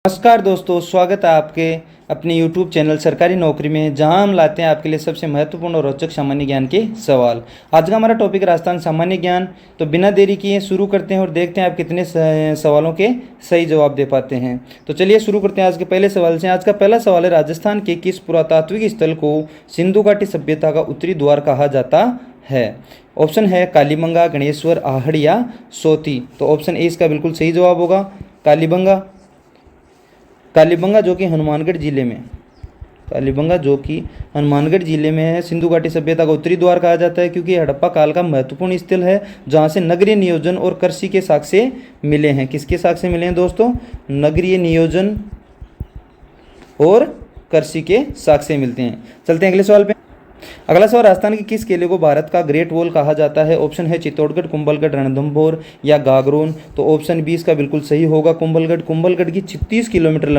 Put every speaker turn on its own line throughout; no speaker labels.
नमस्कार दोस्तों, स्वागत है आपके अपने YouTube चैनल सरकारी नौकरी में, जहां हम लाते हैं आपके लिए सबसे महत्वपूर्ण और रोचक सामान्य ज्ञान के सवाल। आज का हमारा टॉपिक राजस्थान सामान्य ज्ञान। तो बिना देरी किए शुरू करते हैं और देखते हैं आप कितने सवालों के सही जवाब दे पाते हैं। तो चलिए शुरू करते हैं आज के पहले सवाल से। आज का पहला सवाल है, राजस्थान के किस पुरातात्विक स्थल को सिंधु घाटी सभ्यता का उत्तरी द्वार कहा जाता है? ऑप्शन है कालीबंगा, गणेश्वर, आहड़ या सोती। तो ऑप्शन ए इसका बिल्कुल सही जवाब होगा, कालीबंगा। कालीबंगा जो कि हनुमानगढ़ जिले में है, सिंधु घाटी सभ्यता का उत्तरी द्वार कहा जाता है, क्योंकि हड़प्पा काल का महत्वपूर्ण स्थल है जहां से नगरीय नियोजन और कृषि के साक्ष्य मिले हैं। किसके साक्ष्य मिले हैं दोस्तों? नगरीय नियोजन और कृषि के साक्ष्य मिलते हैं। चलते हैं अगले सवाल पे। अगला सवाल, राजस्थान के किस किले को भारत का ग्रेट वॉल कहा जाता है? ऑप्शन है चित्तौड़गढ़, कुंभलगढ़, रणथंभौर या गागरोन। तो ऑप्शन बी इसका बिल्कुल सही होगा, कुंभलगढ़। कुंभलगढ़ की 36 किलोमीटर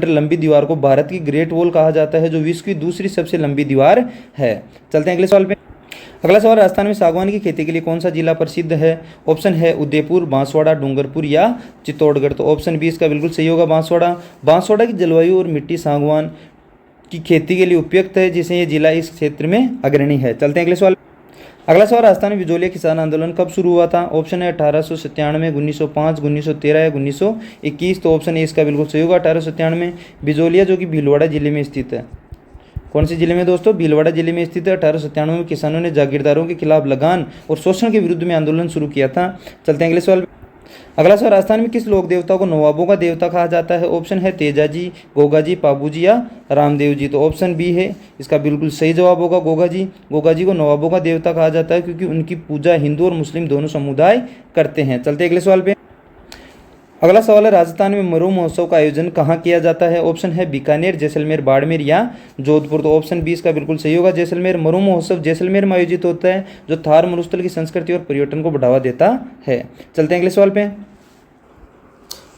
लंबी दीवार को भारत की ग्रेट वॉल कहा जाता है, जो विश्व की दूसरी सबसे लंबी दीवार है। चलते हैं अगले सवाल पे। अगला सवाल, राजस्थान में सागवान की खेती के लिए कौन सा जिला प्रसिद्ध है? ऑप्शन है उदयपुर, बांसवाड़ा, डूंगरपुर या चित्तौड़गढ़। तो ऑप्शन बी इसका बिल्कुल सही होगा, बांसवाड़ा। बांसवाड़ा की जलवायु और मिट्टी सागवान की खेती के लिए उपयुक्त है, जिसे ये जिला इस क्षेत्र में अग्रणी है। चलते हैं अगले सवाल। अगला सवाल, राजस्थान में बिजोलिया किसान आंदोलन कब शुरू हुआ था? ऑप्शन है 1897, 1905, 1913 या 1921। तो ऑप्शन ए इसका बिल्कुल सही होगा, 1897। बिजोलिया जो कि भीलवाड़ा जिले में स्थित है। कौन से जिले में दोस्तों? भीलवाड़ा जिले में स्थित है। 1897 में किसानों ने जागीरदारों के खिलाफ लगान और शोषण के विरुद्ध में आंदोलन शुरू किया था। चलते हैं अगले सवाल। अगला सवाल, राजस्थान में किस लोक देवता को नवाबों का देवता कहा जाता है? ऑप्शन है तेजाजी, गोगाजी, पाबूजी या रामदेव जी। तो ऑप्शन बी है इसका बिल्कुल सही जवाब होगा, गोगाजी। गोगाजी को नवाबों का देवता कहा जाता है, क्योंकि उनकी पूजा हिंदू और मुस्लिम दोनों समुदाय करते हैं। चलते अगले सवाल पे। अगला सवाल है, राजस्थान में मरू महोत्सव का आयोजन कहाँ किया जाता है? ऑप्शन है बीकानेर, जैसलमेर, बाड़मेर या जोधपुर। तो ऑप्शन बी इसका बिल्कुल सही होगा, जैसलमेर। मरू महोत्सव जैसलमेर में आयोजित होता है, जो थार मरुस्थल की संस्कृति और पर्यटन को बढ़ावा देता है। चलते हैं अगले सवाल पे।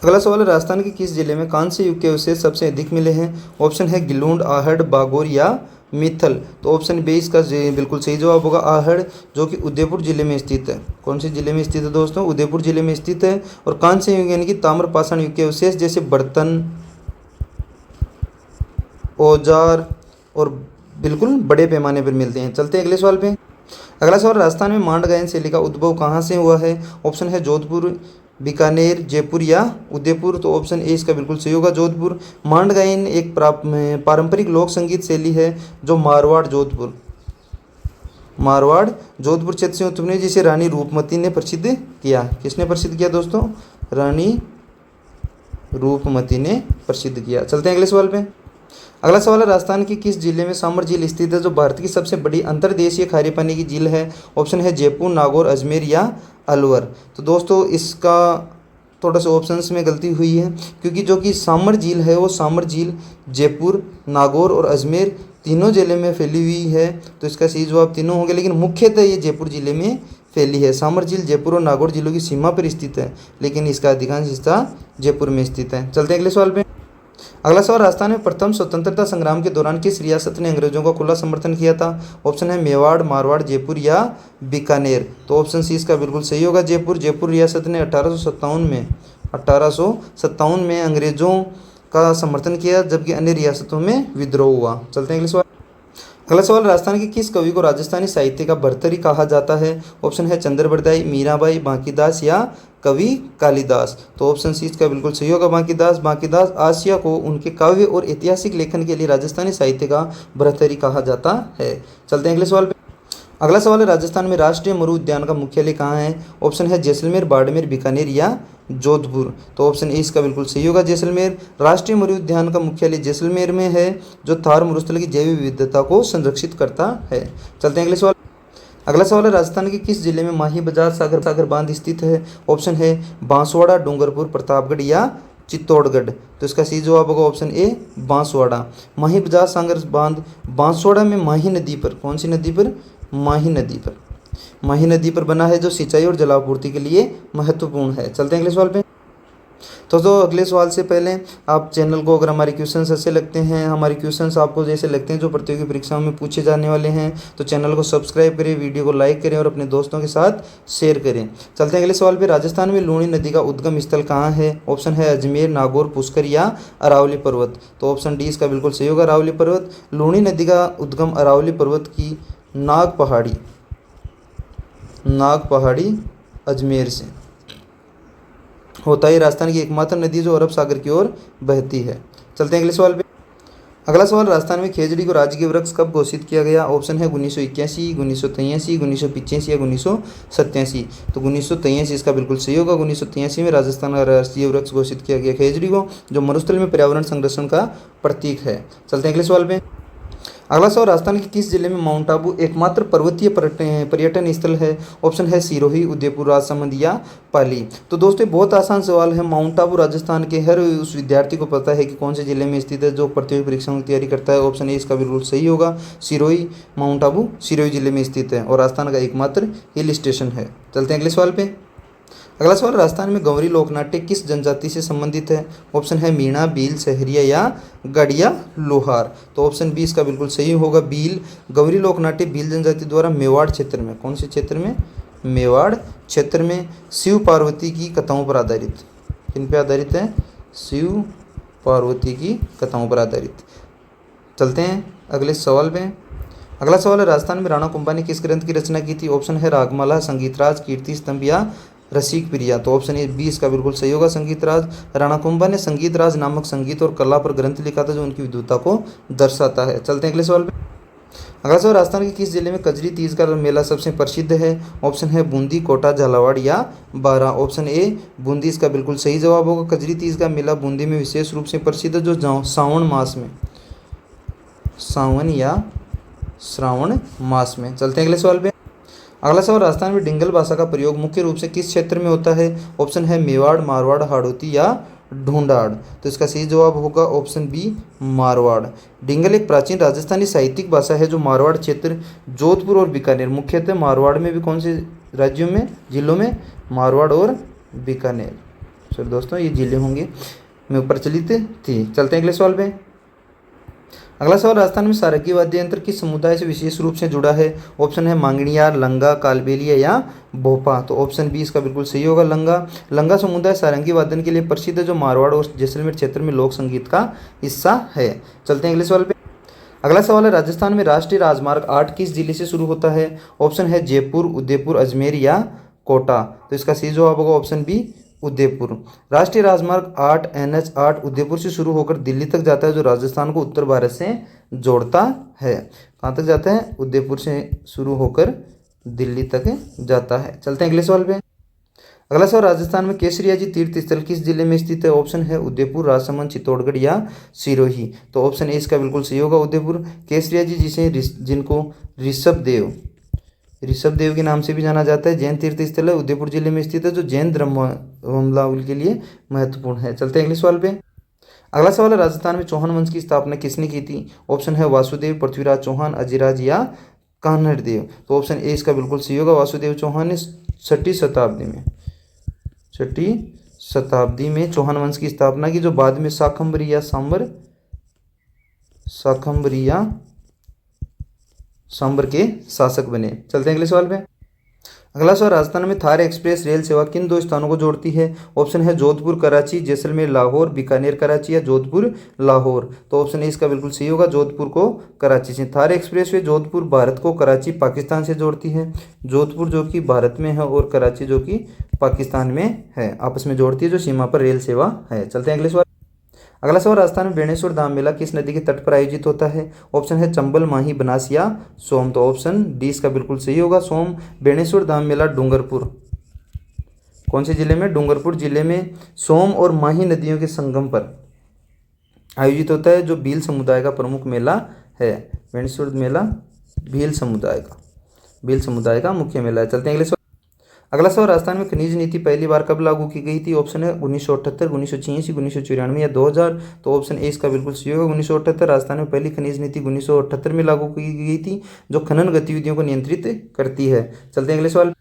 अगला सवाल है, राजस्थान के किस जिले में कांस्य युग के अवशेष सबसे अधिक मिले हैं? ऑप्शन है गिलूंड, आहड़, बागोर या मित्थल। तो ऑप्शन बी इसका बिल्कुल सही जवाब होगा, आहड़, जो कि उदयपुर जिले में स्थित है। कौन से जिले में स्थित है दोस्तों? उदयपुर जिले में स्थित है। और कांस्य युग यानी कि ताम्रपाषाण युग के अवशेष जैसे बर्तन, औजार और बिल्कुल बड़े पैमाने पर मिलते हैं। चलते हैं अगले सवाल पे। अगला सवाल, राजस्थान में मांड गायन शैली का उद्भव कहाँ से हुआ है? ऑप्शन है जोधपुर, बीकानेर, जयपुर या उदयपुर। तो ऑप्शन ए इसका बिल्कुल सही होगा, जोधपुर। मांड गायन एक पारंपरिक लोक संगीत शैली है, जो मारवाड़ जोधपुर क्षेत्र से उत्पन्न हुई, जिसे रानी रूपमती ने प्रसिद्ध किया। किसने प्रसिद्ध किया दोस्तों? रानी रूपमती ने प्रसिद्ध किया। चलते हैं अगले सवाल पे। अगला सवाल है, राजस्थान के किस जिले में सामर झील स्थित है, जो भारत की सबसे बड़ी अंतर्देशीय खारे पानी की झील है? ऑप्शन है जयपुर, नागौर, अजमेर या अलवर। तो दोस्तों इसका थोड़ा सा ऑप्शंस में गलती हुई है, क्योंकि जो कि सामर झील है वो सामर झील जयपुर, नागौर और अजमेर तीनों जिले में फैली हुई है। तो इसका सही जवाब तीनों होंगे, लेकिन मुख्यतः ये जयपुर जिले में फैली है। सामर झील जयपुर और नागौर जिलों की सीमा पर स्थित है, लेकिन इसका अधिकांश हिस्सा जयपुर में स्थित है। चलते हैं अगले सवाल पे। अगला सवाल, राजस्थान में प्रथम स्वतंत्रता संग्राम के दौरान किस रियासत ने अंग्रेजों का खुला समर्थन किया था? ऑप्शन है मेवाड़, मारवाड़, जयपुर या बीकानेर। तो ऑप्शन सी इसका बिल्कुल सही होगा, जयपुर। जयपुर रियासत ने 1857 में अंग्रेजों का समर्थन किया, जबकि अन्य रियासतों में विद्रोह हुआ। चलते हैं अगले सवाल। अगला सवाल, राजस्थान के किस कवि को राजस्थानी साहित्य का भर्तृहरि कहा जाता है? ऑप्शन है चंद्रबरदाई, मीराबाई, बांकीदास या कवि कालिदास। तो ऑप्शन सी इसका बिल्कुल सही होगा, बांकीदास। बांकीदास आसिया को उनके काव्य और ऐतिहासिक लेखन के लिए राजस्थानी साहित्य का भर्तृहरि कहा जाता है। चलते हैं अगले सवाल पे। अगला सवाल है, राजस्थान में राष्ट्रीय मरु उद्यान का मुख्यालय कहाँ है? ऑप्शन है जैसलमेर, बाड़मेर, बीकानेर या जोधपुर। तो ऑप्शन ए इसका बिल्कुल सही होगा, जैसलमेर। राष्ट्रीय मरु उद्यान का मुख्यालय जैसलमेर में है, जो थार मरुस्थल की जैव विविधता को संरक्षित करता है। चलते हैं अगले सवाल। अगला सवाल है, राजस्थान के किस जिले में माही बजाज सागर बांध स्थित है? ऑप्शन है बांसवाड़ा, डूंगरपुर, प्रतापगढ़ या चित्तौड़गढ़। तो इसका सही जवाब होगा ऑप्शन ए, बांसवाड़ा। माही बजाज सागर बांध बांसवाड़ा में माही नदी पर, कौन सी नदी पर? माही नदी पर बना है, जो सिंचाई और जलापूर्ति के लिए महत्वपूर्ण है। चलते हैं अगले सवाल पे। तो अगले सवाल से पहले आप चैनल को, अगर हमारे क्वेश्चंस अच्छे लगते हैं, हमारे क्वेश्चंस आपको जैसे लगते हैं जो प्रतियोगी परीक्षाओं में पूछे जाने वाले हैं, तो चैनल को सब्सक्राइब करें, वीडियो को लाइक करें और अपने दोस्तों के साथ शेयर करें। चलते हैं अगले सवाल पे। राजस्थान में लूणी नदी का उद्गम स्थल कहाँ है? ऑप्शन है अजमेर, नागौर, पुष्कर या अरावली पर्वत। तो ऑप्शन डी इसका बिल्कुल सही होगा, अरावली पर्वत। लूणी नदी का उद्गम अरावली पर्वत की नाग पहाड़ी अजमेर से होता है। राजस्थान की एकमात्र नदी जो अरब सागर की ओर बहती है। चलते हैं अगले सवाल पे। अगला सवाल, राजस्थान में खेजड़ी को राजकीय वृक्ष कब घोषित किया गया? ऑप्शन है 1981, 1983, 1985 या 1987। तो 1983 इसका बिल्कुल सही होगा। 1983 में राजस्थान का राष्ट्रीय वृक्ष घोषित किया गया खेजड़ी को, जो मरुस्थल में पर्यावरण संरक्षण का प्रतीक है। चलते हैं अगले सवाल पे। अगला सवाल, राजस्थान के किस जिले में माउंट आबू एकमात्र पर्वतीय पर्यटन स्थल है? ऑप्शन है सिरोही, उदयपुर, राजसमंद या पाली। तो दोस्तों बहुत आसान सवाल है। माउंट आबू राजस्थान के हर उस विद्यार्थी को पता है कि कौन से जिले में स्थित है जो प्रतियोगी परीक्षाओं की तैयारी करता है। ऑप्शन ए इसका बिल्कुल सही होगा, सिरोही। माउंट आबू सिरोही जिले में स्थित है और राजस्थान का एकमात्र हिल स्टेशन है। चलते हैं अगले सवाल पे। अगला सवाल, राजस्थान में गौरी लोकनाट्य किस जनजाति से संबंधित है? ऑप्शन है मीणा, भील, सहरिया या गढ़िया लोहार। तो ऑप्शन बी इसका बिल्कुल सही होगा, भील। गौरी लोकनाट्य भील जनजाति द्वारा मेवाड़ क्षेत्र में, कौन से क्षेत्र में? मेवाड़ क्षेत्र में शिव पार्वती की कथाओं पर आधारित। किन पे आधारित है? शिव पार्वती की कथाओं पर आधारित। चलते हैं अगले सवाल पे। अगला सवाल है, राजस्थान में राणा कुंभा ने किस ग्रंथ की रचना की थी? ऑप्शन है रागमाला, संगीतराज, कीर्ति स्तंभ या रसिक प्रिया। तो ऑप्शन ए बी इसका बिल्कुल सही होगा, संगीतराज। राणा कुंभा ने संगीतराज नामक संगीत और कला पर ग्रंथ लिखा था जो उनकी विद्वता को दर्शाता है। चलते हैं अगले सवाल पे। अगला सवाल, राजस्थान के किस जिले में कजरी तीज का मेला सबसे प्रसिद्ध है? ऑप्शन है बूंदी, कोटा, झालावाड़ या बारा। ऑप्शन ए बूंदी इसका बिल्कुल सही जवाब होगा। कजरी तीज का मेला बूंदी में विशेष रूप से प्रसिद्ध है, जो सावन या श्रावण मास में। चलते हैं अगले सवाल पे। अगला सवाल, राजस्थान में डिंगल भाषा का प्रयोग मुख्य रूप से किस क्षेत्र में होता है? ऑप्शन है मेवाड़, मारवाड़, हाड़ौती या ढूंढाड़। तो इसका सही जवाब होगा ऑप्शन बी, मारवाड़। डिंगल एक प्राचीन राजस्थानी साहित्यिक भाषा है जो मारवाड़ क्षेत्र, जोधपुर और बीकानेर, मुख्यतः मारवाड़ में भी कौन से राज्यों में, जिलों में? मारवाड़ और बीकानेर। चलो दोस्तों ये जिले होंगे में प्रचलित थी। चलते हैं अगले सवाल पे। अगला सवाल, राजस्थान में सारंगी वाद्य यंत्र किस समुदाय से विशेष रूप से जुड़ा है? ऑप्शन है मांगणियार, लंगा, कालबेलिया या भोपा। तो ऑप्शन बी इसका बिल्कुल सही होगा, लंगा। लंगा समुदाय सारंगी वादन के लिए प्रसिद्ध है, जो मारवाड़ और जैसलमेर क्षेत्र में लोक संगीत का हिस्सा है। चलते हैं अगले सवाल पे। अगला सवाल है, राजस्थान में राष्ट्रीय राजमार्ग 8 किस जिले से शुरू होता है? ऑप्शन है जयपुर, उदयपुर, अजमेर या कोटा। तो इसका सही जवाब होगा ऑप्शन बी, उदयपुर। राष्ट्रीय राजमार्ग 8 NH 8 उदयपुर से शुरू होकर दिल्ली तक जाता है, जो राजस्थान को उत्तर भारत से जोड़ता है। कहाँ तक जाता है? उदयपुर से शुरू होकर दिल्ली तक जाता है। चलते हैं अगले सवाल पे। अगला सवाल, राजस्थान में केसरिया जी तीर्थ स्थल किस जिले में स्थित है? ऑप्शन है उदयपुर, राजसमंद, चित्तौड़गढ़ या सिरोही। तो ऑप्शन ए इसका बिल्कुल सही होगा, उदयपुर। केसरिया जी जिनको ऋषभ देव के नाम से भी जाना जाता है, जैन तीर्थ स्थल है, उदयपुर जिले में स्थित है, जो जैन धर्मावलंबी के लिए महत्वपूर्ण है। चलते हैं अगले सवाल पे। अगला सवाल है, राजस्थान में चौहान वंश की स्थापना किसने की थी? ऑप्शन है वासुदेव, पृथ्वीराज चौहान, अजिराज या कान्हड़ देव। तो ऑप्शन ए इसका बिल्कुल सही होगा, वासुदेव चौहान ने 6वीं शताब्दी में चौहान वंश की स्थापना की, जो बाद में शाकंभरी या सांबर के शासक बने। चलते हैं अगले सवाल पे। अगला सवाल, राजस्थान में थार एक्सप्रेस रेल सेवा किन 2 स्थानों को जोड़ती है? ऑप्शन है जोधपुर कराची, जैसलमेर लाहौर, बीकानेर कराची या जोधपुर लाहौर। तो ऑप्शन ए इसका बिल्कुल सही होगा, जोधपुर को कराची से। थार एक्सप्रेस वे जोधपुर भारत को कराची पाकिस्तान से जोड़ती है। जोधपुर जो कि भारत में है और कराची जो कि पाकिस्तान में है, आपस में जोड़ती है, जो सीमा पर रेल सेवा है। चलते हैं अगले सवाल। अगला सवाल, राजस्थान में बेणेश्वर धाम मेला किस नदी के तट पर आयोजित होता है? ऑप्शन है चंबल, माही, बनास या सोम। तो ऑप्शन डी इसका बिल्कुल सही होगा, सोम। बेणेश्वर धाम मेला डूंगरपुर, कौन से जिले में? डूंगरपुर जिले में सोम और माही नदियों के संगम पर आयोजित होता है, जो भील समुदाय का प्रमुख मेला है। बेणेश्वर मेला भील समुदाय का मुख्य मेला है। चलते हैं अगले सवाल। अगला सवाल, राजस्थान में खनिज नीति पहली बार कब लागू की गई थी? ऑप्शन है 1978, 1986, 1994 या 2000। तो ऑप्शन ए इसका बिल्कुल सही होगा, 1978। राजस्थान में पहली खनिज नीति 1978 में लागू की गई थी, जो खनन गतिविधियों को नियंत्रित करती है। चलते हैं अगले सवाल।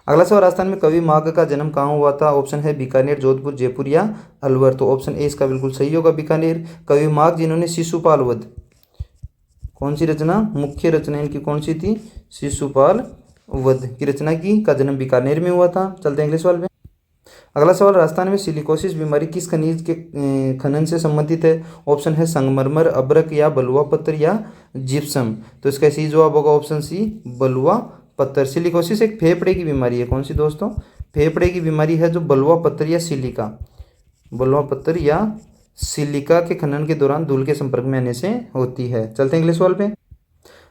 अगला सवाल, राजस्थान में कवि माघ का जन्म कहाँ हुआ था? ऑप्शन है बीकानेर, जोधपुर, जयपुर या अलवर। तो ऑप्शन ए इसका बिल्कुल सही होगा, बीकानेर। कवि माघ जिन्होंने शिशुपाल वध, कौन सी रचना, मुख्य रचना इनकी कौन सी थी? शिशुपाल वध की रचना की का जन्म बीकानेर में हुआ था। चलते हैं अगले सवाल पे। अगला सवाल, राजस्थान में सिलिकोसिस बीमारी किस खनिज के खनन से संबंधित है? ऑप्शन है संगमरमर, अब्रक या बलुआ पत्थर या जिप्सम। तो इसका सही जवाब होगा ऑप्शन सी, बलुआ पत्थर। सिलिकोसिस एक फेफड़े की बीमारी है, कौन सी दोस्तों? फेफड़े की बीमारी है जो बलुआ पत्थर या सिलिका, बलुआ पत्थर या सिलिका के खनन के दौरान धूल के संपर्क में आने से होती है। चलते हैं अगले सवाल पे।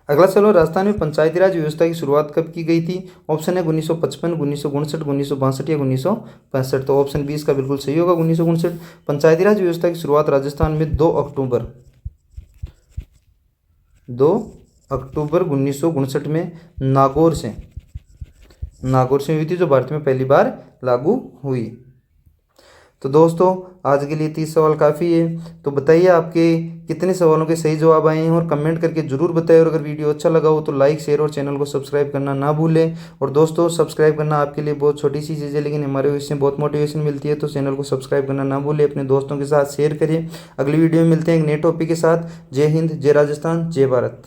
अगला सवाल, राजस्थान में पंचायती राज व्यवस्था की शुरुआत कब की गई थी? ऑप्शन है 1955, 1959, 1962 या 1965। तो ऑप्शन बी इसका बिल्कुल सही होगा, 1959। पंचायती राज व्यवस्था की शुरुआत राजस्थान में 2 अक्टूबर 1959 में नागौर से हुई थी, जो भारत में पहली बार लागू हुई। तो दोस्तों आज के लिए 30 सवाल काफ़ी है। तो बताइए आपके कितने सवालों के सही जवाब आए हैं और कमेंट करके ज़रूर बताइए। और अगर वीडियो अच्छा लगा हो तो लाइक, शेयर और चैनल को सब्सक्राइब करना ना भूलें। और दोस्तों सब्सक्राइब करना आपके लिए बहुत छोटी सी चीज़ है, लेकिन हमारे इससे बहुत मोटिवेशन मिलती है। तो चैनल को सब्सक्राइब करना ना भूलें, अपने दोस्तों के साथ शेयर करिए। अगली वीडियो में मिलते हैं एक नए टॉपिक के साथ। जय हिंद, जय राजस्थान, जय भारत।